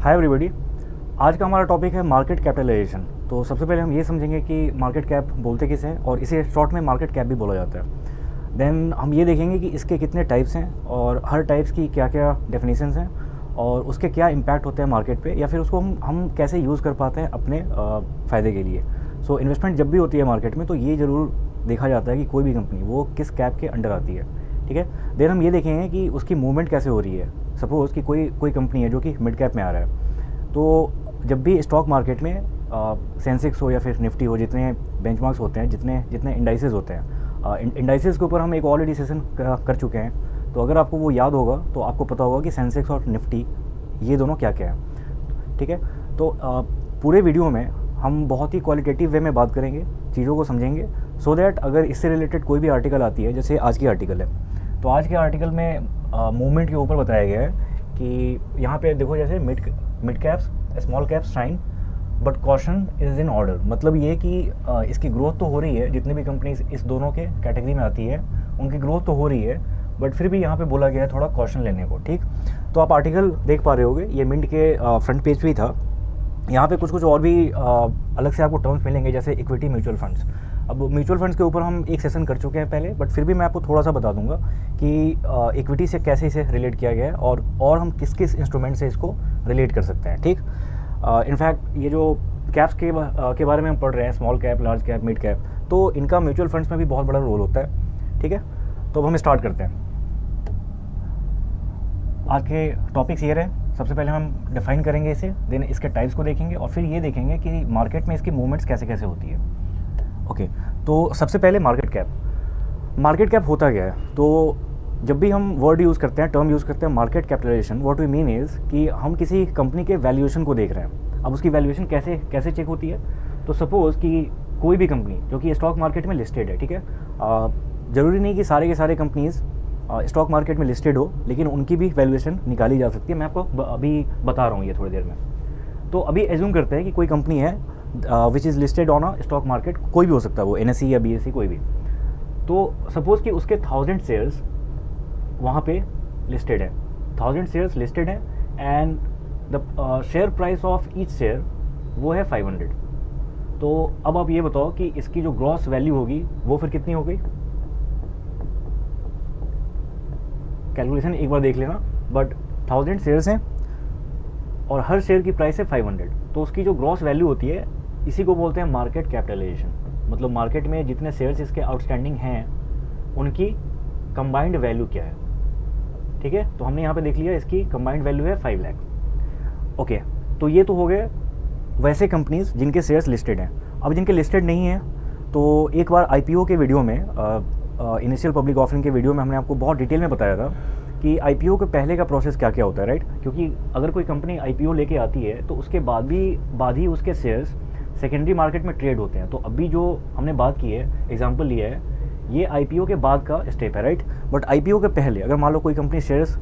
Hi everybody. आज का हमारा टॉपिक है मार्केट कैपिटलाइजेशन। तो सबसे पहले हम ये समझेंगे कि मार्केट कैप बोलते किसे हैं और इसे शॉर्ट में मार्केट कैप भी बोला जाता है। देन हम ये देखेंगे कि इसके कितने टाइप्स हैं और हर टाइप्स की क्या क्या डेफिनेशंस हैं और उसके क्या इम्पैक्ट होते हैं मार्केट पे, या फिर उसको हम कैसे यूज़ कर पाते हैं अपने फ़ायदे के लिए। सो इन्वेस्टमेंट जब भी होती है मार्केट में तो ये ज़रूर देखा जाता है कि कोई भी कंपनी वो किस कैप के अंडर आती है, ठीक है। देन हम ये देखेंगे कि उसकी मूवमेंट कैसे हो रही है। सपोज़ कि कोई कंपनी है जो कि मिड कैप में आ रहा है, तो जब भी स्टॉक मार्केट में सेंसेक्स हो या फिर निफ्टी हो, जितने बेंचमार्क्स होते हैं, जितने इंडाइसेस होते हैं, इंडाइसेस के ऊपर हम एक ऑलरेडी सेशन कर चुके हैं। तो अगर आपको वो याद होगा तो आपको पता होगा कि सेंसेक्स और निफ्टी ये दोनों क्या क्या है, ठीक है। तो पूरे वीडियो में हम बहुत ही क्वालिटेटिव वे में बात करेंगे, चीज़ों को समझेंगे, सो दैट अगर इससे रिलेटेड कोई भी आर्टिकल आती है, जैसे आज की आर्टिकल है, तो आज के आर्टिकल में मूवमेंट के ऊपर बताया गया है कि यहाँ पे देखो, जैसे mid caps small caps shine but caution is in order. मतलब ये कि इसकी ग्रोथ तो हो रही है, जितनी भी कंपनीज इस दोनों के कैटेगरी में आती है उनकी ग्रोथ तो हो रही है, बट फिर भी यहाँ पे बोला गया है थोड़ा कॉशन लेने को, ठीक। तो आप आर्टिकल देख पा रहे होगे, ये मिंट के फ्रंट पेज पे ही था। यहाँ पे कुछ और भी अलग से आपको टर्म्स मिलेंगे, जैसे इक्विटी म्यूचुअल फंड्स। अब म्यूचुअल फंड्स के ऊपर हम एक सेशन कर चुके हैं पहले, बट फिर भी मैं आपको थोड़ा सा बता दूंगा कि इक्विटी से कैसे इसे रिलेट किया गया है और हम किस किस इंस्ट्रूमेंट से इसको रिलेट कर सकते हैं, ठीक। इनफैक्ट ये जो कैप्स के बारे में हम पढ़ रहे हैं, small cap, large cap, mid cap, तो इनका म्यूचुअल फंड्स में भी बहुत बड़ा रोल होता है, ठीक है। तो अब हम स्टार्ट करते हैं। आज के टॉपिक्स ये रहे। सबसे पहले हम डिफाइन करेंगे इसे, देन इसके टाइप्स को देखेंगे और फिर ये देखेंगे कि मार्केट में इसकी मूवमेंट्स कैसे कैसे होती है। ओके, तो सबसे पहले मार्केट कैप होता क्या है। तो जब भी हम वर्ड यूज़ करते हैं, टर्म यूज़ करते हैं market capitalisation, what we mean is कि हम किसी कंपनी के वैल्यूएशन को देख रहे हैं। अब उसकी वैल्यूएशन कैसे चेक होती है। तो सपोज़ कि कोई भी कंपनी जो कि स्टॉक मार्केट में लिस्टेड है, ठीक है, ज़रूरी नहीं कि सारे के सारे कंपनीज़ स्टॉक मार्केट में लिस्टेड हो, लेकिन उनकी भी वैल्यूएशन निकाली जा सकती है। मैं आपको अभी बता रहा हूँ ये थोड़ी देर में। तो अभी एज्यूम करते हैं कि कोई कंपनी है which is listed on a stock market, कोई भी हो सकता है वो, NSE या BSE कोई भी। तो सपोज़ कि उसके 1000 शेयर्स वहाँ पे लिस्टेड है, 1000 शेयर्स लिस्टेड है and the share price of each share वो है 500। तो अब आप ये बताओ कि इसकी जो ग्रॉस वैल्यू होगी वो फिर कितनी हो गई। कैलकुलेशन एक बार देख लेना, बट 1000 शेयर्स हैं और हर शेयर की प्राइस है 500, तो उसकी जो ग्रॉस वैल्यू होती है, इसी को बोलते हैं मार्केट कैपिटलाइजेशन। मतलब मार्केट में जितने शेयर्स इसके आउटस्टैंडिंग हैं उनकी कंबाइंड वैल्यू क्या है, ठीक है। तो हमने यहाँ पे देख लिया, इसकी कंबाइंड वैल्यू है 5 लाख। ओके, तो ये तो हो गए वैसे कंपनीज जिनके शेयर्स लिस्टेड हैं। अब जिनके लिस्टेड नहीं हैं, तो एक बार IPO के वीडियो में, इनिशियल पब्लिक ऑफरिंग के वीडियो में हमने आपको बहुत डिटेल में बताया था कि IPO के पहले का प्रोसेस क्या क्या होता है, राइट। क्योंकि अगर कोई कंपनी IPO लेके आती है तो उसके बाद ही उसके शेयर्स सेकेंडरी मार्केट में ट्रेड होते हैं। तो अभी जो हमने बात की है, एग्जांपल लिया है, ये IPO के बाद का स्टेप है, राइट। बट IPO के पहले अगर मान लो कोई कंपनी शेयर्स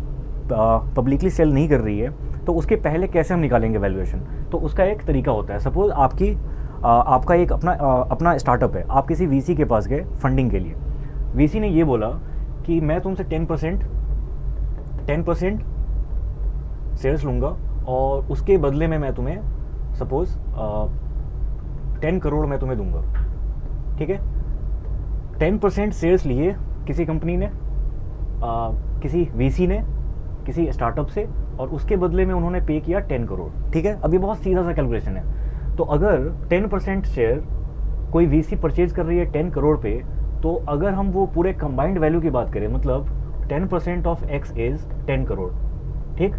पब्लिकली सेल नहीं कर रही है, तो उसके पहले कैसे हम निकालेंगे वैल्यूएशन। तो उसका एक तरीका होता है। सपोज़ आपका एक अपना स्टार्टअप है, आप किसी VC के पास गए फंडिंग के लिए। VC ने ये बोला कि मैं तुमसे 10% शेयर्स लूँगा और उसके बदले में मैं तुम्हें सपोज़ 10 करोड़ मैं तुम्हें दूंगा, ठीक है। 10% शेयर्स लिए किसी कंपनी ने, किसी VC ने, किसी स्टार्टअप से, और उसके बदले में उन्होंने पे किया 10 करोड़, ठीक है। अब ये बहुत सीधा सा कैलकुलेशन है। तो अगर 10% शेयर कोई VC परचेज कर रही है 10 करोड़ पे, तो अगर हम वो पूरे कंबाइंड वैल्यू की बात करें, मतलब 10% ऑफ X इज 10 करोड़, ठीक।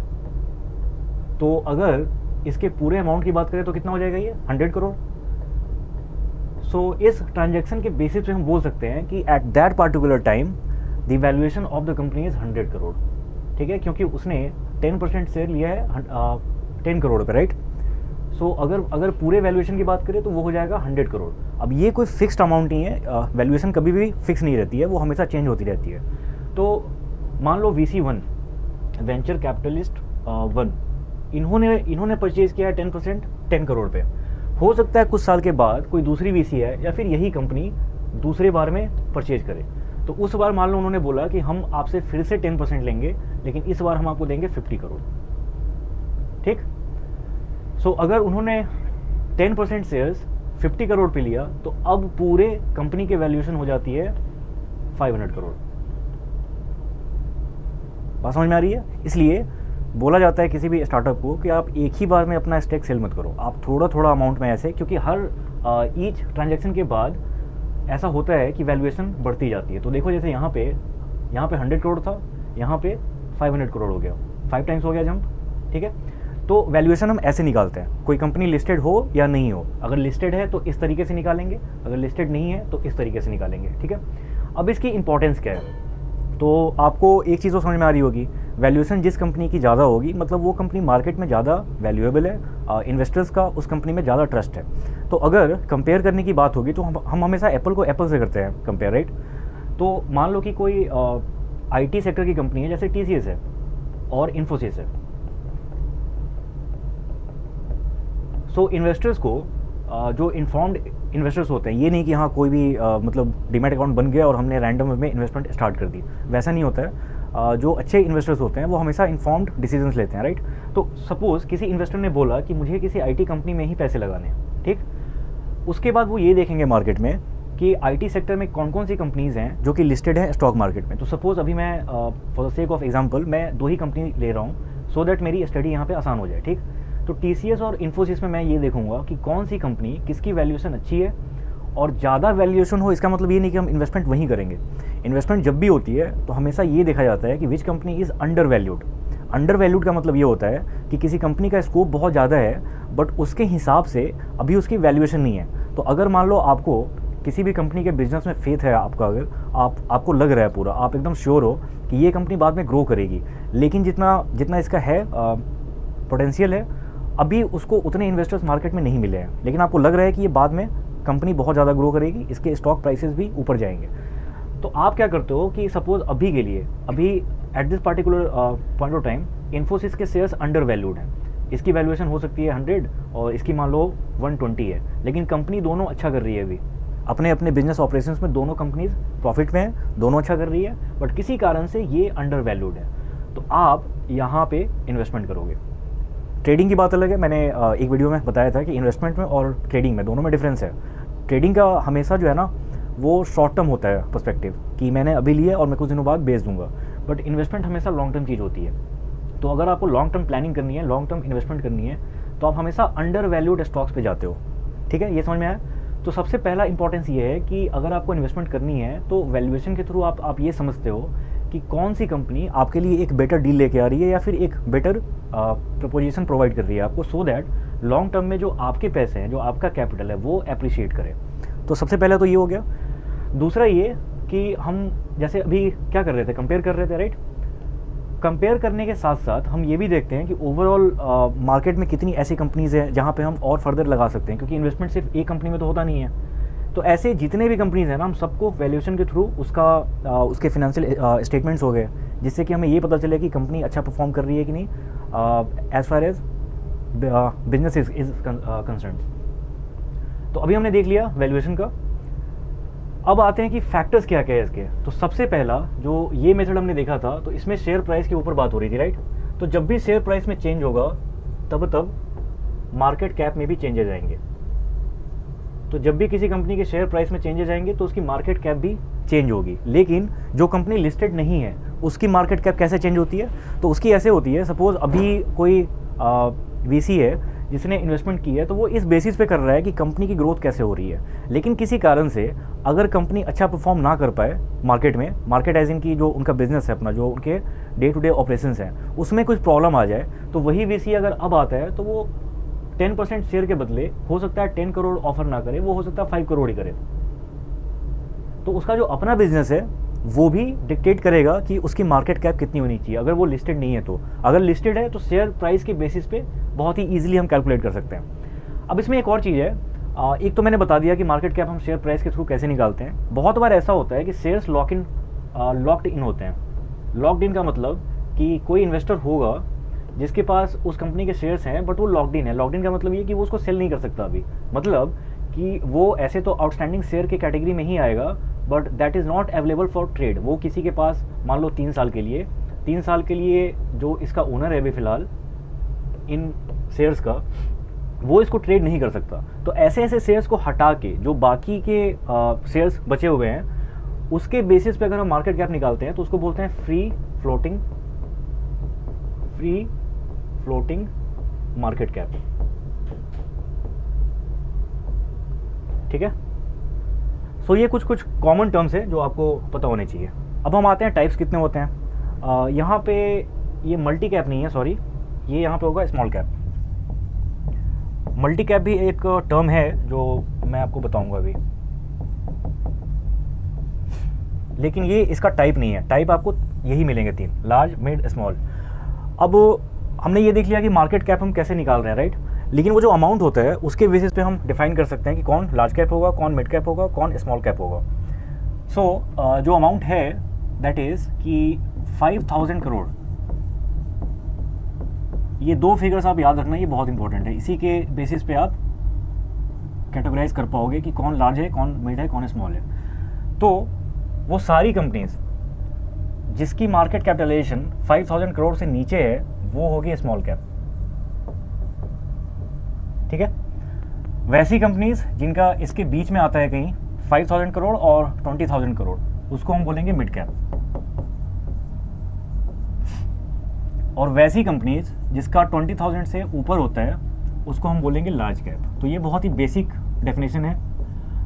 तो अगर इसके पूरे अमाउंट की बात करें तो कितना हो जाएगा ये 100 करोड़। सो इस ट्रांजैक्शन के बेसिस पे हम बोल सकते हैं कि at that particular time the valuation of the company is 100 crore, ठीक है, क्योंकि उसने 10% शेयर लिया है 10 करोड़ पे, राइट। सो अगर पूरे वैल्यूएशन की बात करें तो वो हो जाएगा 100 करोड़। अब ये कोई फिक्स्ड अमाउंट नहीं है, वैल्यूएशन कभी भी फिक्स नहीं रहती है, वो हमेशा चेंज होती रहती है। तो मान लो VC 1, वेंचर कैपिटलिस्ट 1, इन्होंने परचेज किया है 10% 10 करोड़ पे। हो सकता है कुछ साल के बाद कोई दूसरी VC है या फिर यही कंपनी दूसरे बार में परचेज करे, तो उस बार मान लो उन्होंने बोला कि हम आपसे फिर से 10% लेंगे, लेकिन इस बार हम आपको देंगे 50 करोड़, ठीक। सो अगर उन्होंने 10% शेयर्स 50 करोड़ पे लिया तो अब पूरे कंपनी की वैल्यूएशन हो जाती है 500 करोड़। बात समझ में आ रही है? इसलिए बोला जाता है किसी भी स्टार्टअप को कि आप एक ही बार में अपना स्टेक सेल मत करो, आप थोड़ा थोड़ा अमाउंट में ऐसे, क्योंकि हर ईच ट्रांजैक्शन के बाद ऐसा होता है कि वैल्यूएशन बढ़ती जाती है। तो देखो जैसे यहाँ पे 100 करोड़ था, यहाँ पे 500 करोड़ हो गया, 5 टाइम्स हो गया जंप, ठीक है। तो वैल्यूएशन हम ऐसे निकालते हैं, कोई कंपनी लिस्टेड हो या नहीं हो। अगर लिस्टेड है तो इस तरीके से निकालेंगे, अगर लिस्टेड नहीं है तो इस तरीके से निकालेंगे, ठीक है। अब इसकी इंपॉर्टेंस क्या है, तो आपको एक चीज़ तो समझ में आ रही होगी, वैल्यूएशन जिस कंपनी की ज़्यादा होगी मतलब वो कंपनी मार्केट में ज़्यादा वैल्यूएबल है, इन्वेस्टर्स का उस कंपनी में ज़्यादा ट्रस्ट है। तो अगर कंपेयर करने की बात होगी तो हम हमेशा एप्पल को एप्पल से करते हैं कंपेयर, राइट। तो मान लो कि कोई आईटी सेक्टर की कंपनी है जैसे TCS है और इन्फोसिस है। सो इन्वेस्टर्स को जो इन्फॉर्म्ड इन्वेस्टर्स होते हैं, ये नहीं कि हाँ कोई भी मतलब डीमैट अकाउंट बन गया और हमने रैंडम में इन्वेस्टमेंट स्टार्ट कर दी, वैसा नहीं होता है। जो अच्छे इन्वेस्टर्स होते हैं वो हमेशा इन्फॉर्म्ड डिसीजंस लेते हैं, राइट। तो सपोज़ किसी इन्वेस्टर ने बोला कि मुझे किसी IT कंपनी में ही पैसे लगाने हैं, ठीक। उसके बाद वो ये देखेंगे मार्केट में कि IT सेक्टर में कौन कौन सी कंपनीज़ हैं जो कि लिस्टेड हैं स्टॉक मार्केट में। तो सपोज़ अभी मैं for the sake of example मैं 2 ही कंपनी ले रहा हूँ सो दैट मेरी स्टडी यहाँ पे आसान हो जाए, ठीक। तो TCS और इन्फोसिस में मैं ये देखूंगा कि कौन सी कंपनी किसकी वैल्यूएशन अच्छी है, और ज़्यादा वैल्यूएशन हो इसका मतलब ये नहीं कि हम इन्वेस्टमेंट वहीं करेंगे। इन्वेस्टमेंट जब भी होती है तो हमेशा ये देखा जाता है कि which company is under valued. Under valued का मतलब ये होता है कि किसी कंपनी का स्कोप बहुत ज़्यादा है बट उसके हिसाब से अभी उसकी वैल्यूएशन नहीं है। तो अगर मान लो आपको किसी भी कंपनी के बिजनेस में फेथ है आपका, अगर आपको लग रहा है पूरा, आप एकदम श्योर हो कि ये कंपनी बाद में ग्रो करेगी, लेकिन जितना इसका है पोटेंशियल है अभी उसको उतने इन्वेस्टर्स मार्केट में नहीं मिले हैं, लेकिन आपको लग रहा है कि ये बाद में कंपनी बहुत ज़्यादा ग्रो करेगी, इसके स्टॉक प्राइसेस भी ऊपर जाएंगे। तो आप क्या करते हो कि सपोज अभी के लिए अभी at this particular point of time Infosys के शेयर्स अंडर वैल्यूड हैं, इसकी वैल्यूएशन हो सकती है 100 और इसकी मान लो 120 है, लेकिन कंपनी दोनों अच्छा कर रही है अभी अपने अपने बिजनेस ऑपरेशंस में, दोनों कंपनीज प्रॉफिट में है, दोनों अच्छा कर रही है, बट किसी कारण से ये अंडर वैल्यूड है, तो आप यहाँ पे इन्वेस्टमेंट करोगे। ट्रेडिंग की बात अलग है, मैंने एक वीडियो में बताया था कि इन्वेस्टमेंट में और ट्रेडिंग में दोनों में डिफरेंस है। ट्रेडिंग का हमेशा जो है ना वो शॉर्ट टर्म होता है पर्सपेक्टिव कि मैंने अभी लिया और मैं कुछ दिनों बाद बेच दूंगा, बट इन्वेस्टमेंट हमेशा लॉन्ग टर्म चीज़ होती है। तो अगर आपको लॉन्ग टर्म प्लानिंग करनी है, लॉन्ग टर्म इन्वेस्टमेंट करनी है, तो आप हमेशा अंडर वैल्यूड स्टॉक्स पे जाते हो, ठीक है, ये समझ में आया। तो सबसे पहला इंपॉर्टेंस ये है कि अगर आपको इन्वेस्टमेंट करनी है तो वैल्यूएशन के थ्रू आप ये समझते हो कि कौन सी कंपनी आपके लिए एक बेटर डील लेके आ रही है या फिर एक बेटर प्रपोजिशन प्रोवाइड कर रही है आपको, सो दैट लॉन्ग टर्म में जो आपके पैसे हैं, जो आपका कैपिटल है, वो अप्रिशिएट करे। तो सबसे पहले तो ये हो गया। दूसरा ये कि हम जैसे अभी क्या कर रहे थे, कंपेयर कर रहे थे, राइट। कंपेयर करने के साथ साथ हम ये भी देखते हैं कि ओवरऑल मार्केट में कितनी ऐसी कंपनीज़ हैं जहाँ पे हम और फर्दर लगा सकते हैं, क्योंकि इन्वेस्टमेंट सिर्फ एक कंपनी में तो होता नहीं है। तो ऐसे जितने भी कंपनीज़ हैं ना, हम सबको वैल्यूएशन के थ्रू उसके फिनेंशियल स्टेटमेंट्स हो गए, जिससे कि हमें ये पता चले कि कंपनी अच्छा परफॉर्म कर रही है कि नहीं as far as business is concern. तो अभी हमने देख लिया वैल्यूएशन का। अब आते हैं कि फैक्टर्स क्या क्या है इसके। तो सबसे पहला जो ये मेथड हमने देखा था, तो इसमें शेयर प्राइस के ऊपर बात हो रही थी, राइट। तो जब भी शेयर प्राइस में चेंज होगा तब मार्केट कैप में भी चेंजेस आएंगे। तो जब भी किसी कंपनी के शेयर प्राइस में चेंजेस आएंगे तो उसकी मार्केट कैप भी चेंज होगी। लेकिन जो कंपनी लिस्टेड नहीं है उसकी मार्केट कैप कैसे चेंज होती है? तो उसकी ऐसे होती है, सपोज अभी कोई VC है जिसने इन्वेस्टमेंट की है, तो वो इस बेसिस पे कर रहा है कि कंपनी की ग्रोथ कैसे हो रही है। लेकिन किसी कारण से अगर कंपनी अच्छा परफॉर्म ना कर पाए मार्केट में, मार्केट एज इन की जो उनका बिजनेस है अपना, जो उनके डे टू डे ऑपरेशंस हैं, उसमें कुछ प्रॉब्लम आ जाए, तो वही VC अगर अब आता है तो वो 10% शेयर के बदले हो सकता है 10 करोड़ ऑफर ना करे, वो हो सकता है 5 करोड़ ही करे। तो उसका जो अपना बिजनेस है वो भी डिक्टेट करेगा कि उसकी मार्केट कैप कितनी होनी चाहिए, अगर वो लिस्टेड नहीं है तो। अगर लिस्टेड है तो शेयर प्राइस के बेसिस पे बहुत ही ईजिली हम कैलकुलेट कर सकते हैं। अब इसमें एक और चीज़ है, एक तो मैंने बता दिया कि मार्केट कैप हम शेयर प्राइस के थ्रू कैसे निकालते हैं। बहुत बार ऐसा होता है कि शेयर्स लॉक्ड इन होते हैं। लॉक्ड इन का मतलब कि कोई इन्वेस्टर होगा जिसके पास उस कंपनी के शेयर्स हैं बट वो लॉक्ड इन है। लॉक्ड इन का मतलब ये कि वो उसको सेल नहीं कर सकता अभी, मतलब कि वो ऐसे तो आउटस्टैंडिंग शेयर के कैटेगरी में ही आएगा but that is not available for trade. वो किसी के पास मान लो 3 साल के लिए जो इसका ओनर है अभी फ़िलहाल इन शेयर्स का, वो इसको ट्रेड नहीं कर सकता। तो ऐसे ऐसे शेयर्स को हटा के जो बाकी के शेयर्स बचे हुए हैं उसके बेसिस पे अगर हम मार्केट कैप निकालते हैं तो उसको बोलते हैं फ्री फ्लोटिंग मार्केट कैप। ठीक है, सो ये कुछ कॉमन टर्म्स है जो आपको पता होने चाहिए। अब हम आते हैं टाइप्स कितने होते हैं। यहाँ पे ये मल्टी कैप नहीं है, सॉरी, ये यहाँ पे होगा स्मॉल कैप। मल्टी कैप भी एक टर्म है जो मैं आपको बताऊंगा अभी, लेकिन ये इसका टाइप नहीं है। टाइप आपको यही मिलेंगे 3, लार्ज, मिड, स्मॉल। अब हमने ये देख लिया कि मार्केट कैप हम कैसे निकाल रहे हैं, राइट। लेकिन वो जो अमाउंट होता है उसके बेसिस पे हम डिफाइन कर सकते हैं कि कौन लार्ज कैप होगा, कौन मिड कैप होगा, कौन स्मॉल कैप होगा। सो जो अमाउंट है दैट इज़ कि 5000 करोड़। ये 2 फिगर्स आप याद रखना, ये बहुत इंपॉर्टेंट है। इसी के बेसिस पे आप कैटेगराइज कर पाओगे कि कौन लार्ज है, कौन मिड है, कौन स्मॉल है। तो वो सारी कंपनीज जिसकी मार्केट कैपिटलाइजेशन 5000 करोड़ से नीचे है वो होगी स्मॉल कैप। ठीक है, वैसी कंपनीज जिनका इसके बीच में आता है कहीं 5000 करोड़ और 20000 करोड़, उसको हम बोलेंगे मिड कैप। और वैसी कंपनीज जिसका 20000 से ऊपर होता है उसको हम बोलेंगे लार्ज कैप। तो ये बहुत ही बेसिक डेफिनेशन है।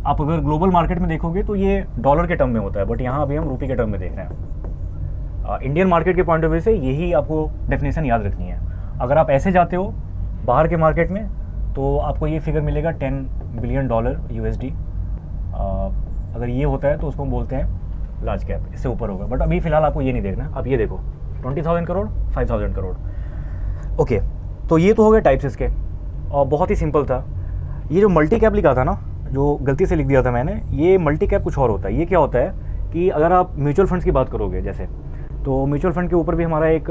आप अगर ग्लोबल मार्केट में देखोगे तो ये डॉलर के टर्म में होता है, बट यहाँ अभी हम रुपये के टर्म में देख रहे हैं। इंडियन मार्केट के पॉइंट ऑफ व्यू से यही आपको डेफिनेशन याद रखनी है। अगर आप ऐसे जाते हो बाहर के मार्केट में तो आपको ये फिगर मिलेगा $10 बिलियन USD। अगर ये होता है तो उसको हम बोलते हैं लार्ज कैप, इससे ऊपर होगा। बट अभी फ़िलहाल आपको ये नहीं देखना, आप ये देखो 20,000 करोड़, 5,000 करोड़। ओके, तो ये तो हो गए टाइप्स इसके, और बहुत ही सिंपल था। ये जो मल्टी कैप लिखा था ना, जो गलती से लिख दिया था मैंने, ये मल्टी कैप कुछ और होता है। ये क्या होता है कि अगर आप म्यूचुअल फंड्स की बात करोगे जैसे, तो म्यूचुअल फंड के ऊपर भी हमारा एक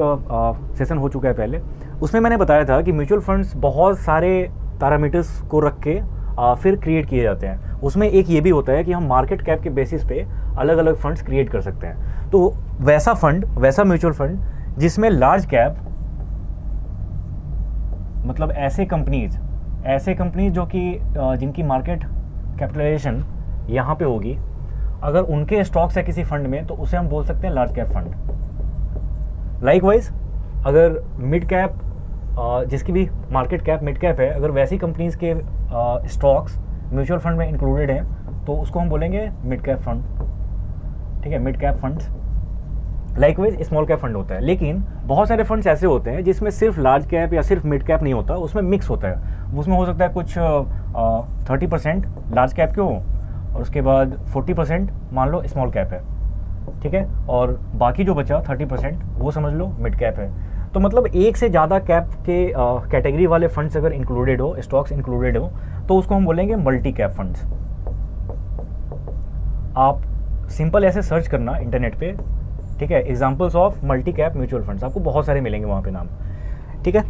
सेशन हो चुका है पहले, उसमें मैंने बताया था कि म्यूचुअल फंड्स बहुत सारे पैरामीटर्स को रख के फिर क्रिएट किए जाते हैं। उसमें एक ये भी होता है कि हम मार्केट कैप के बेसिस पे अलग अलग फंड्स क्रिएट कर सकते हैं। तो वैसा फंड, वैसा म्यूचुअल फंड जिसमें लार्ज कैप, मतलब ऐसे कंपनीज जो कि जिनकी मार्केट कैपिटलाइजेशन यहाँ पे होगी, अगर उनके स्टॉक्स है किसी फंड में तो उसे हम बोल सकते हैं लार्ज कैप फंड। लाइकवाइज अगर मिड कैप, जिसकी भी मार्केट कैप मिड कैप है, अगर वैसी कंपनीज के स्टॉक्स म्यूचुअल फंड में इंक्लूडेड हैं तो उसको हम बोलेंगे मिड कैप फंड। ठीक है, mid cap funds. Likewise small cap fund होता है। लेकिन बहुत सारे फंड्स ऐसे होते हैं जिसमें सिर्फ लार्ज कैप या सिर्फ मिड कैप नहीं होता, उसमें मिक्स होता है। उसमें हो सकता है कुछ 30% लार्ज कैप के हो और उसके बाद 40% मान लो स्मॉल कैप है। ठीक है, और बाकी जो बचा 30% वो समझ लो मिड कैप है। तो मतलब एक से ज़्यादा कैप के कैटेगरी वाले फंड्स अगर इंक्लूडेड हो, स्टॉक्स इंक्लूडेड हो, तो उसको हम बोलेंगे मल्टी कैप फंड्स। आप सिंपल ऐसे सर्च करना इंटरनेट पे, ठीक है, examples of multi cap mutual funds, आपको बहुत सारे मिलेंगे वहाँ पे नाम। ठीक है,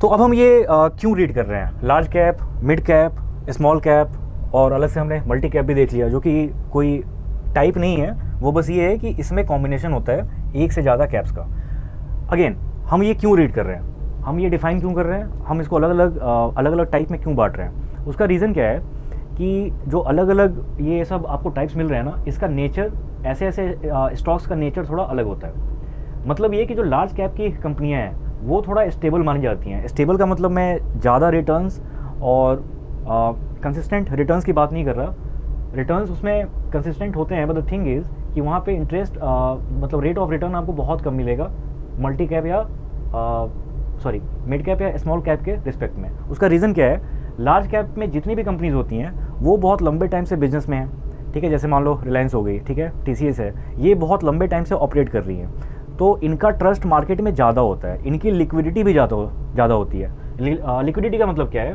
तो अब हम ये क्यों रीड कर रहे हैं, large cap, mid cap, small cap, और अलग से हमने मल्टी कैप भी देख लिया, जो कि कोई टाइप नहीं है, वो बस ये है कि इसमें कॉम्बिनेशन होता है एक से ज़्यादा कैप्स का। अगेन, हम ये क्यों रीड कर रहे हैं, हम ये डिफाइन क्यों कर रहे हैं, हम इसको अलग अलग टाइप में क्यों बांट रहे हैं, उसका रीज़न क्या है कि जो अलग अलग ये सब आपको टाइप्स मिल रहे हैं ना, इसका नेचर, ऐसे ऐसे स्टॉक्स का नेचर थोड़ा अलग होता है। मतलब ये कि जो लार्ज कैप की कंपनियां हैं वो थोड़ा स्टेबल मानी जाती हैं। स्टेबल का मतलब मैं ज़्यादा रिटर्न्स और कंसिस्टेंट रिटर्न्स की बात नहीं कर रहा। रिटर्न्स उसमें कंसिस्टेंट होते हैं, बट द थिंग इज़ कि वहाँ पे इंटरेस्ट मतलब रेट ऑफ रिटर्न आपको बहुत कम मिलेगा मल्टी कैप या मिड कैप या स्मॉल कैप के रिस्पेक्ट में। उसका रीज़न क्या है, लार्ज कैप में जितनी भी कंपनीज होती हैं वो बहुत लंबे टाइम से बिजनेस में हैं। ठीक है, जैसे मान लो रिलायंस हो गई, ठीक है, TCS है, ये बहुत लंबे टाइम से ऑपरेट कर रही हैं, तो इनका ट्रस्ट मार्केट में ज़्यादा होता है, इनकी लिक्विडिटी भी ज़्यादा होती है। लिक्विडिटी का मतलब क्या है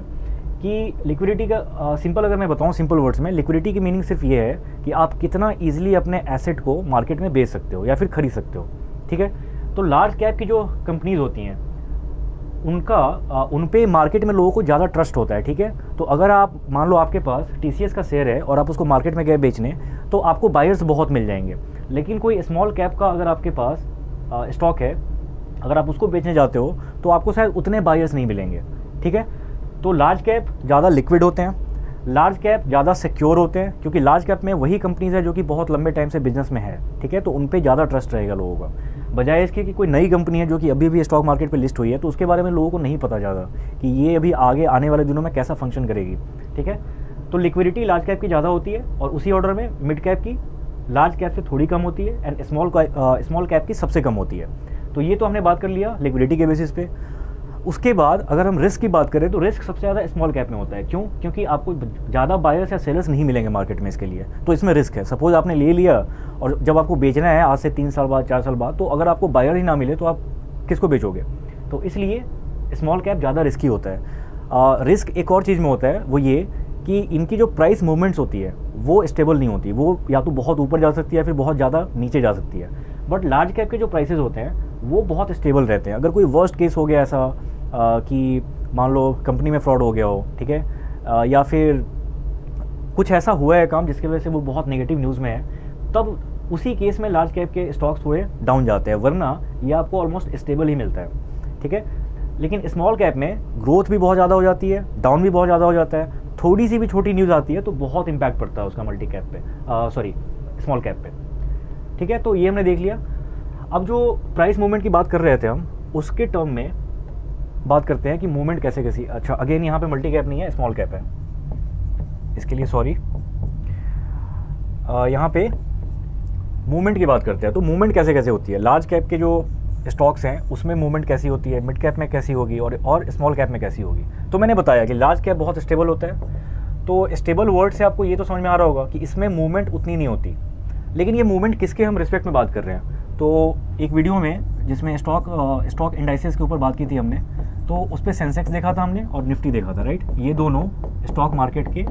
कि लिक्विडिटी का सिंपल अगर मैं बताऊँ सिंपल वर्ड्स में, लिक्विडिटी की मीनिंग सिर्फ ये है कि आप कितना ईजिली अपने एसेट को मार्केट में बेच सकते हो या फिर खरीद सकते हो। ठीक है, तो लार्ज कैप की जो कंपनीज होती हैं उन पे मार्केट में लोगों को ज़्यादा ट्रस्ट होता है। ठीक है, तो अगर आप मान लो आपके पास TCS का शेयर है और आप उसको मार्केट में गए बेचने, तो आपको बायर्स बहुत मिल जाएंगे। लेकिन कोई स्मॉल कैप का अगर आपके पास स्टॉक है, अगर आप उसको बेचने जाते हो तो आपको शायद उतने बायर्स नहीं मिलेंगे। ठीक है, तो लार्ज कैप ज़्यादा लिक्विड होते हैं, लार्ज कैप ज़्यादा सिक्योर होते हैं, क्योंकि लार्ज कैप में वही कंपनीज है जो कि बहुत लंबे टाइम से बिजनेस में है, ठीक है, तो उन पे ज़्यादा ट्रस्ट रहेगा लोगों का, बजाय इसके कि कोई नई कंपनी है जो कि अभी भी स्टॉक मार्केट पे लिस्ट हुई है, तो उसके बारे में लोगों को नहीं पता ज़्यादा कि ये अभी आगे आने वाले दिनों में कैसा फंक्शन करेगी, ठीक है। तो लिक्विडिटी लार्ज कैप की ज़्यादा होती है, और उसी ऑर्डर में मिड कैप की लार्ज कैप से थोड़ी कम होती है, एंड स्मॉल कैप की सबसे कम होती है। तो ये तो हमने बात कर लिया लिक्विडिटी के बेसिस पे। उसके बाद अगर हम रिस्क की बात करें तो रिस्क सबसे ज़्यादा स्मॉल कैप में होता है। क्यों? क्योंकि आपको ज़्यादा बायर्स या सेलर्स नहीं मिलेंगे मार्केट में इसके लिए, तो इसमें रिस्क है। सपोज आपने ले लिया और जब आपको बेचना है आज से 3 साल बाद 4 साल बाद, तो अगर आपको बायर ही ना मिले तो आप किसको बेचोगे? तो इसलिए स्मॉल कैप ज़्यादा रिस्की होता है। रिस्क एक और चीज़ में होता है, वो ये कि इनकी जो प्राइस मूवमेंट्स होती है वो स्टेबल नहीं होती, वो या तो बहुत ऊपर जा सकती है या फिर बहुत ज़्यादा नीचे जा सकती है। बट लार्ज कैप के जो प्राइसेस होते हैं वो बहुत स्टेबल रहते हैं। अगर कोई वर्स्ट केस हो गया ऐसा कि मान लो कंपनी में फ्रॉड हो गया हो, ठीक है, या फिर कुछ ऐसा हुआ है काम जिसकी वजह से वो बहुत नेगेटिव न्यूज़ में है, तब उसी केस में लार्ज कैप के स्टॉक्स थोड़े डाउन जाते हैं, वरना ये आपको ऑलमोस्ट स्टेबल ही मिलता है, ठीक है। लेकिन स्मॉल कैप में ग्रोथ भी बहुत ज़्यादा हो जाती है, डाउन भी बहुत ज़्यादा हो जाता है, थोड़ी सी भी छोटी न्यूज़ आती है तो बहुत इम्पैक्ट पड़ता है उसका मल्टी कैप पे, स्मॉल कैप पे, ठीक है। तो ये हमने देख लिया। अब जो प्राइस मूवमेंट की बात कर रहे थे हम, उसके टर्म में बात करते हैं कि मूवमेंट कैसे कैसी। अच्छा, अगेन यहाँ पे मल्टी कैप नहीं है, स्मॉल कैप है, इसके लिए सॉरी। यहाँ पे मूवमेंट की बात करते हैं, तो मूवमेंट कैसे कैसे होती है। लार्ज कैप के जो स्टॉक्स हैं उसमें मूवमेंट कैसी होती है, मिड कैप में कैसी होगी और स्मॉल कैप में कैसी होगी। तो मैंने बताया कि लार्ज कैप बहुत स्टेबल होता है। तो स्टेबल वर्ड से आपको ये तो समझ में आ रहा होगा कि इसमें मूवमेंट उतनी नहीं होती। लेकिन ये मूवमेंट किसके हम रिस्पेक्ट में बात कर रहे हैं, तो एक वीडियो में जिसमें स्टॉक इंडाइसेस के ऊपर बात की थी हमने, तो उस पर सेंसेक्स देखा था हमने और निफ्टी देखा था, राइट। ये दोनों स्टॉक मार्केट के,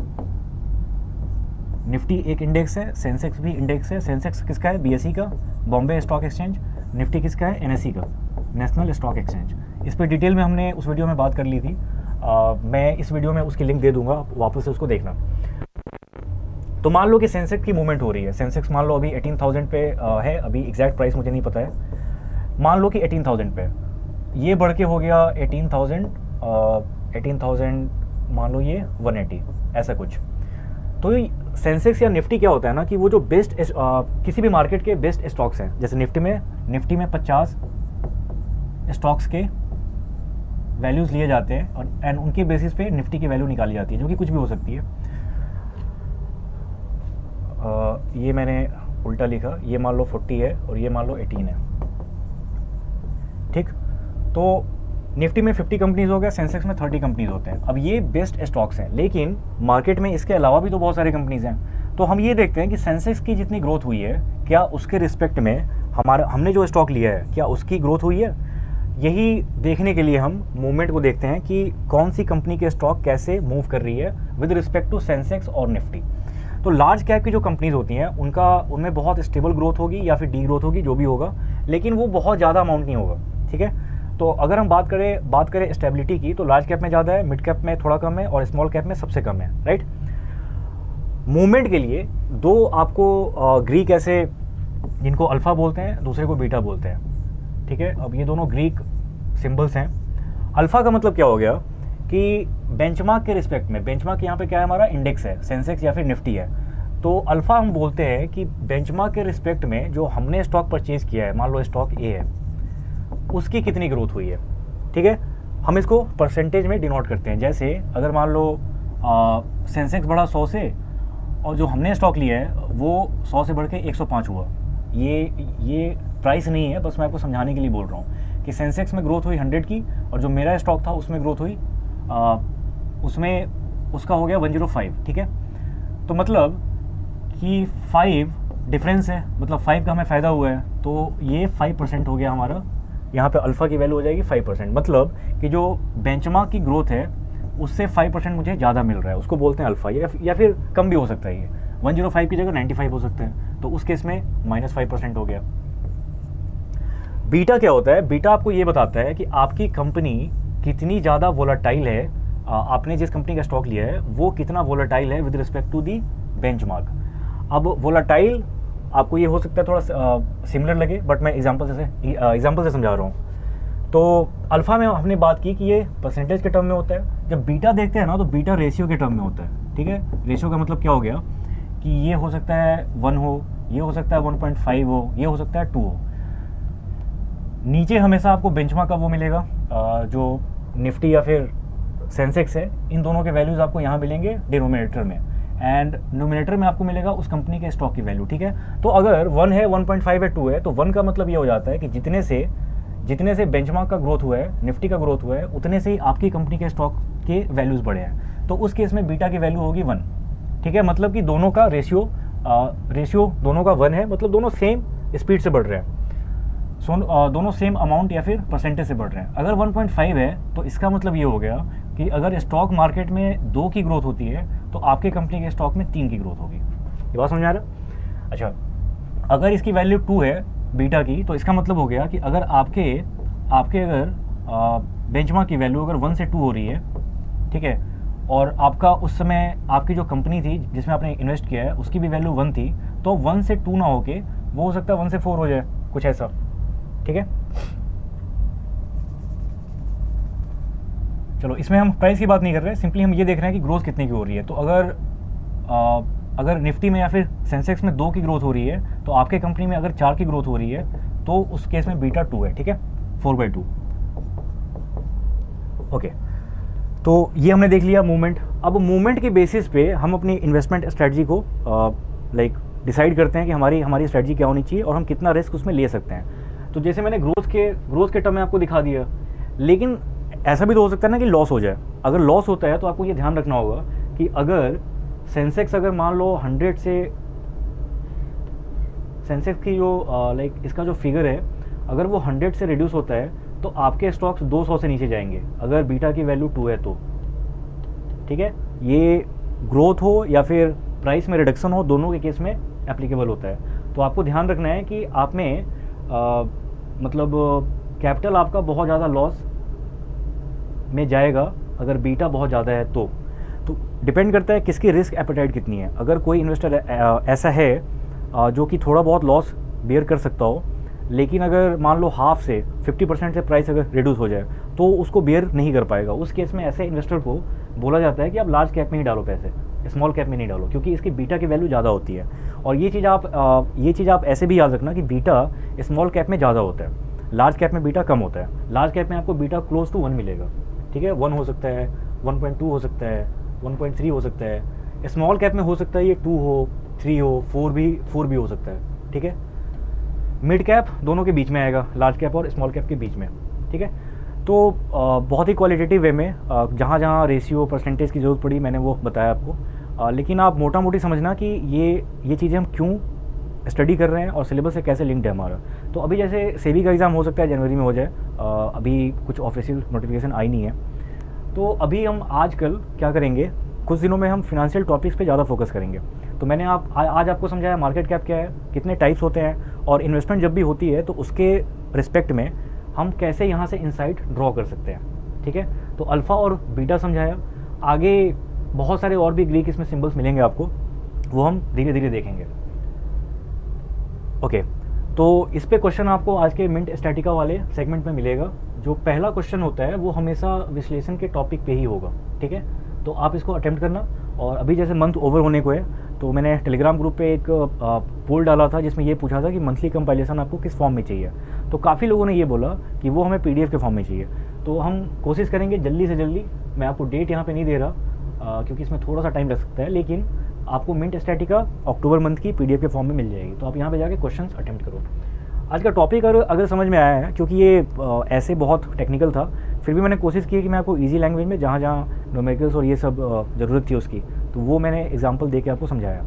निफ्टी एक इंडेक्स है, सेंसेक्स भी इंडेक्स है। सेंसेक्स किसका है? बीएसई का, बॉम्बे स्टॉक एक्सचेंज। निफ्टी किसका है? एनएसई का, नेशनल स्टॉक एक्सचेंज। इस पर डिटेल में हमने उस वीडियो में बात कर ली थी। मैं इस वीडियो में उसकी लिंक दे दूंगा, आप वापस से उसको देखना। तो मान लो कि सेंसेक्स की मूवमेंट हो रही है। सेंसेक्स मान लो अभी 18,000 पे है, अभी एग्जैक्ट प्राइस मुझे नहीं पता है। मान लो कि 18,000 पे ये बढ़ के हो गया 18,000 मान लो ये 180 ऐसा कुछ। तो सेंसेक्स या निफ्टी क्या होता है ना कि वो जो बेस्ट किसी भी मार्केट के बेस्ट स्टॉक्स हैं, जैसे निफ्टी में 50 स्टॉक्स के वैल्यूज़ लिए जाते हैं और एंड उनके बेसिस पे निफ्टी की वैल्यू निकाली जाती है, जो कि कुछ भी हो सकती है। ये मैंने उल्टा लिखा, ये मान लो 40 है और ये मान लो 18 है, ठीक। तो निफ्टी में 50 कंपनीज हो गया, सेंसेक्स में 30 कंपनीज होते हैं। अब ये बेस्ट स्टॉक्स हैं, लेकिन मार्केट में इसके अलावा भी तो बहुत सारे कंपनीज हैं। तो हम ये देखते हैं कि सेंसेक्स की जितनी ग्रोथ हुई है, क्या उसके रिस्पेक्ट में हमने जो स्टॉक लिया है क्या उसकी ग्रोथ हुई है। यही देखने के लिए हम मूवमेंट को देखते हैं कि कौन सी कंपनी के स्टॉक कैसे मूव कर रही है विद रिस्पेक्ट टू सेंसेक्स और निफ्टी। तो लार्ज कैप की जो कंपनीज होती हैं उनमें बहुत स्टेबल ग्रोथ होगी या फिर डी ग्रोथ होगी, जो भी होगा, लेकिन वो बहुत ज़्यादा अमाउंट नहीं होगा, ठीक है। तो अगर हम बात करें स्टेबिलिटी की, तो लार्ज कैप में ज़्यादा है, मिड कैप में थोड़ा कम है और स्मॉल कैप में सबसे कम है, राइट। मूवमेंट के लिए दो आपको ग्रीक ऐसे, जिनको अल्फ़ा बोलते हैं, दूसरे को बीटा बोलते हैं, ठीक है। अब ये दोनों ग्रीक सिंबल्स हैं। अल्फ़ा का मतलब क्या हो गया कि बेंचमार्क के रिस्पेक्ट में, बेंचमार्क यहाँ पे क्या है, हमारा इंडेक्स है, सेंसेक्स या फिर निफ्टी है। तो अल्फ़ा हम बोलते हैं कि बेंचमार्क के रिस्पेक्ट में जो हमने स्टॉक परचेज़ किया है, मान लो स्टॉक ए है, उसकी कितनी ग्रोथ हुई है, ठीक है। हम इसको परसेंटेज में डिनोट करते हैं। जैसे अगर मान लो सेंसेक्स बढ़ा 100 से और जो हमने स्टॉक लिया है वो 100 से बढ़ के 105 हुआ, ये प्राइस नहीं है, बस मैं आपको समझाने के लिए बोल रहा हूँ कि सेंसेक्स में ग्रोथ हुई 100 की और जो मेरा स्टॉक था उसमें ग्रोथ हुई उसमें उसका हो गया 105, ठीक है। तो मतलब कि 5 डिफरेंस है, मतलब 5 का हमें फ़ायदा हुआ है, तो ये 5% हो गया हमारा। यहाँ पे अल्फ़ा की वैल्यू हो जाएगी 5%, मतलब कि जो बेंचमार्क की ग्रोथ है उससे 5% मुझे ज़्यादा मिल रहा है, उसको बोलते हैं अल्फ़ा। या फिर कम भी हो सकता है, ये 105 की जगह 95 हो सकता है, तो उस केस में -5% हो गया। बीटा क्या होता है? बीटा आपको ये बताता है कि आपकी कंपनी कितनी ज़्यादा वोलाटाइल है, आपने जिस कंपनी का स्टॉक लिया है वो कितना वोलाटाइल है with respect to the benchmark. अब वोलाटाइल आपको ये हो सकता है थोड़ा सिमिलर लगे, बट मैं एग्जांपल से समझा रहा हूँ। तो अल्फ़ा में हमने बात की कि ये परसेंटेज के टर्म में होता है। जब बीटा देखते हैं ना तो बीटा रेशियो के टर्म में होता है, ठीक है। रेशियो का मतलब क्या हो गया कि ये हो सकता है 1 हो, ये हो सकता है 1.5 हो, ये हो सकता है 2 हो। नीचे हमेशा आपको बेंचमार्क का वो मिलेगा, जो निफ्टी या फिर सेंसेक्स है, इन दोनों के वैल्यूज़ आपको यहाँ मिलेंगे डिनोमिनेटर में, एंड नोमिनेटर में आपको मिलेगा उस कंपनी के स्टॉक की वैल्यू, ठीक है। तो अगर 1 है, 1.5 है, 2 है, तो 1 का मतलब ये हो जाता है कि जितने से बेंचमार्क का ग्रोथ हुआ है, निफ्टी का ग्रोथ हुआ है, उतने से ही आपकी कंपनी के स्टॉक के वैल्यूज़ बढ़े हैं। तो उस केस में बीटा की वैल्यू होगी 1, ठीक है। मतलब कि दोनों का रेशियो दोनों का 1 है, मतलब दोनों सेम स्पीड से बढ़ रहे हैं, दोनों सेम अमाउंट या फिर परसेंटेज से बढ़ रहे हैं। अगर 1.5 है तो इसका मतलब ये हो गया कि अगर स्टॉक मार्केट में 2 की ग्रोथ होती है तो आपके कंपनी के स्टॉक में 3 की ग्रोथ होगी। ये बात समझ आ रहा है? अच्छा, अगर इसकी वैल्यू 2 है बीटा की, तो इसका मतलब हो गया कि अगर आपके अगर बेंचमार्क की वैल्यू अगर 1 से 2 हो रही है, ठीक है, और आपका उस समय आपकी जो कंपनी थी जिसमें आपने इन्वेस्ट किया है उसकी भी वैल्यू 1 थी, तो 1 से 2 ना होके वो हो सकता है 1 से 4 हो जाए, कुछ ऐसा, ठीक है। चलो, इसमें हम प्राइस की बात नहीं कर रहे हैं, सिंपली हम ये देख रहे हैं कि ग्रोथ कितने की हो रही है। तो अगर निफ्टी में या फिर सेंसेक्स में 2 की ग्रोथ हो रही है तो आपके कंपनी में अगर 4 की ग्रोथ हो रही है तो उस केस में बीटा 2 है, ठीक है, 4/2। ओके, तो ये हमने देख लिया मूवमेंट। अब मूवमेंट के बेसिस पे हम अपनी इन्वेस्टमेंट स्ट्रेटजी को डिसाइड करते हैं कि हमारी स्ट्रेटजी क्या होनी चाहिए और हम कितना रिस्क उसमें ले सकते हैं। तो जैसे मैंने ग्रोथ के टर्म में आपको दिखा दिया, लेकिन ऐसा भी तो हो सकता है ना कि लॉस हो जाए। अगर लॉस होता है तो आपको ये ध्यान रखना होगा कि अगर सेंसेक्स अगर मान लो 100 से, सेंसेक्स की जो इसका जो फिगर है, अगर वो 100 से रिड्यूस होता है तो आपके स्टॉक्स 200 से नीचे जाएंगे अगर बीटा की वैल्यू 2 है तो, ठीक है। ये ग्रोथ हो या फिर प्राइस में रिडक्शन हो, दोनों के केस में एप्लीकेबल होता है। तो आपको ध्यान रखना है कि आप में मतलब कैपिटल आपका बहुत ज़्यादा लॉस में जाएगा अगर बीटा बहुत ज़्यादा है तो डिपेंड करता है किसकी रिस्क एपेटाइट कितनी है। अगर कोई इन्वेस्टर ऐसा है जो कि थोड़ा बहुत लॉस बेयर कर सकता हो, लेकिन अगर मान लो हाफ से 50% से प्राइस अगर रिड्यूस हो जाए तो उसको बेयर नहीं कर पाएगा, उस केस में ऐसे इन्वेस्टर को बोला जाता है कि आप लार्ज कैप में ही डालो पैसे, स्मॉल कैप में नहीं डालो, क्योंकि इसकी बीटा की वैल्यू ज़्यादा होती है। और ये चीज़ आप ऐसे भी याद रखना कि बीटा स्मॉल कैप में ज़्यादा होता है, लार्ज कैप में बीटा कम होता है। लार्ज कैप में आपको बीटा क्लोज टू 1 मिलेगा, ठीक है, 1 हो सकता है, 1.2 हो सकता है, 1.3 हो सकता है। स्मॉल कैप में हो सकता है ये 2 हो, 3 हो, 4 भी हो सकता है, ठीक है। मिड कैप दोनों के बीच में आएगा, लार्ज कैप और स्मॉल कैप के बीच में, ठीक है। तो बहुत ही क्वालिटेटिव वे में जहाँ जहाँ रेशियो परसेंटेज की ज़रूरत पड़ी मैंने वो बताया आपको, लेकिन आप मोटा मोटी समझना कि ये चीज़ें हम क्यों स्टडी कर रहे हैं और सिलेबस से कैसे लिंक्ड है हमारा। तो अभी जैसे सेबी का एग्ज़ाम हो सकता है जनवरी में हो जाए, अभी कुछ ऑफिशियल नोटिफिकेशन आई नहीं है। तो अभी हम आजकल क्या करेंगे, कुछ दिनों में हम फिनेंशियल टॉपिक्स पे ज़्यादा फोकस करेंगे। तो मैंने आज आपको समझाया मार्केट कैप क्या है, कितने टाइप्स होते हैं, और इन्वेस्टमेंट जब भी होती है तो उसके रिस्पेक्ट में हम कैसे यहाँ से इंसाइट ड्रॉ कर सकते हैं, ठीक है। तो अल्फ़ा और बीटा समझाया, आगे बहुत सारे और भी ग्रीक इसमें सिंबल्स मिलेंगे आपको, वो हम धीरे धीरे देखेंगे। ओके, तो इस पे क्वेश्चन आपको आज के मिंट स्टैटिका वाले सेगमेंट में मिलेगा। जो पहला क्वेश्चन होता है वो हमेशा विश्लेषण के टॉपिक पे ही होगा, ठीक है। तो आप इसको अटेम्प्ट करना। और अभी जैसे मंथ ओवर होने को है तो मैंने टेलीग्राम ग्रुप पे एक पोल डाला था जिसमें ये पूछा था कि मंथली कंपाइलेशन आपको किस फॉर्म में चाहिए। तो काफ़ी लोगों ने ये बोला कि वो हमें PDF के फॉर्म में चाहिए। तो हम कोशिश करेंगे जल्दी से जल्दी, मैं आपको डेट यहाँ पे नहीं दे रहा क्योंकि इसमें थोड़ा सा टाइम लग सकता है, लेकिन आपको मिंट स्टैटिका अक्टूबर मंथ की PDF के फॉर्म में मिल जाएगी। तो आप यहाँ पे जाके क्वेश्चंस अटेम्प्ट करो। आज का टॉपिक अगर समझ में आया है, क्योंकि ये ऐसे बहुत टेक्निकल था, फिर भी मैंने कोशिश की कि मैं आपको इजी लैंग्वेज में जहाँ जहाँ न्यूमेरिकल्स और ये सब ज़रूरत थी उसकी, तो वो मैंने एग्जांपल दे के आपको समझाया।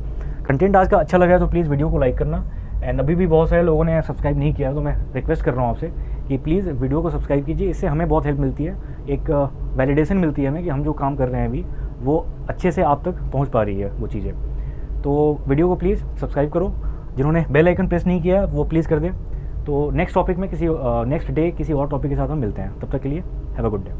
कंटेंट आज का अच्छा लगा है तो प्लीज़ वीडियो को लाइक करना। एंड अभी भी बहुत सारे लोगों ने सब्सक्राइब नहीं किया, तो मैं रिक्वेस्ट कर रहा हूँ आपसे कि प्लीज़ वीडियो को सब्सक्राइब कीजिए। इससे हमें बहुत हेल्प मिलती है, एक वैलिडेशन मिलती है हमें कि हम जो काम कर रहे हैं अभी वो अच्छे से आप तक पहुँच पा रही है वो चीज़ें। तो वीडियो को प्लीज़ सब्सक्राइब करो। जिन्होंने बेल आइकन प्रेस नहीं किया वो प्लीज़ कर दें। तो नेक्स्ट टॉपिक में नेक्स्ट डे किसी और टॉपिक के साथ हम मिलते हैं। तब तक के लिए हैव अ गुड डे।